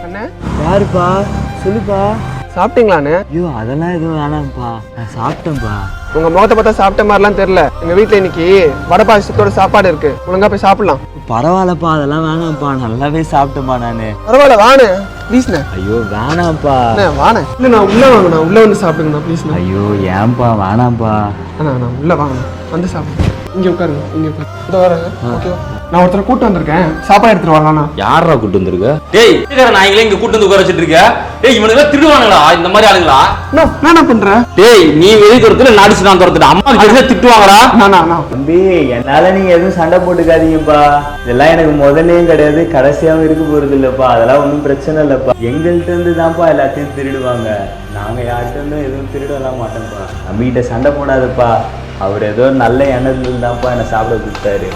அண்ணே யாருப்பா சொல்லுப்பா. சாப்பிட்டீங்களாண்ணே? ஐயோ அதெல்லாம் எதுவும் வேணாம்ப்பா, நான் சாப்பிட்டேன்ப்பா. உங்க முகத்தை பார்த்தா சாப்பிட்ட மாதிரிலாம் தெரியல. எங்க வீட்டுல இன்னைக்கு வடை பாயசத்தோட சாப்பாடு இருக்கு, ஒழுங்கா போய் சாப்பிடலாம். பரவாயில்லப்பா, அதெல்லாம் வேணாம்ப்பா, நல்லாவே சாப்பிட்டேன்ப்பா நானு. பரவாயில்ல வாண்ணே ப்ளீஸ்ண்ணே. ஐயோ வேணாம்ப்பா. வாண்ணே. இல்லை நான் உள்ள வாங்கண்ணா, உள்ள வந்து சாப்பிடுங்கண்ணா ப்ளீஸ்ண்ணா. ஐயோ ஏன்பா வேணாம்ப்பா. அண்ணா நான் உள்ள வாங்கண்ணா, வந்து சாப்பிடுங்க. இங்கே உட்காருங்க, இங்கே உட்காரு. இதோ வரேங்க. ஓகேவா? நான் ஒருத்தரை கூட்டு வந்திருக்கேன், சாப்பாடு எடுத்துட்டு வரலாம்ண்ணா. யாரா கூட்டு வந்திருக்க? டேய் நாய்களே இங்க கூட்டு வந்து உட்கார வச்சிட்டு இருக்க. டேய் இவனுங்க திருடுவானுங்களா இந்த மாதிரி ஆளுங்களா? நான் என்ன பண்றேன்? டேய் நீ வெளிய துரத்துல நாடிச்சு நான் துரத்துட்டேன். அம்மா கிட்ட திட்டுவாங்கடா. தம்பி என்னால நீங்க எதுவும் சண்டை போட்டுக்காதீங்கப்பா. இதெல்லாம் எனக்கு முதல்லையும் கிடையாது, கடைசியாவும் இருக்க போறது இல்லப்பா. அதெல்லாம் ஒன்றும் பிரச்சனை இல்லப்பா. எங்கள்கிட்ட இருந்து தான்ப்பா எல்லாத்தையும் திருடுவாங்க, நாங்க யார்கிட்ட இருந்தும் எதுவும் திருடலாம் மாட்டோம்ப்பா. தம்பிகிட்ட சண்டை போடாதப்பா, அவர் ஏதோ நல்ல எண்ணத்துல இருந்தான்ப்பா என்னை சாப்பிட கொடுத்தாரு.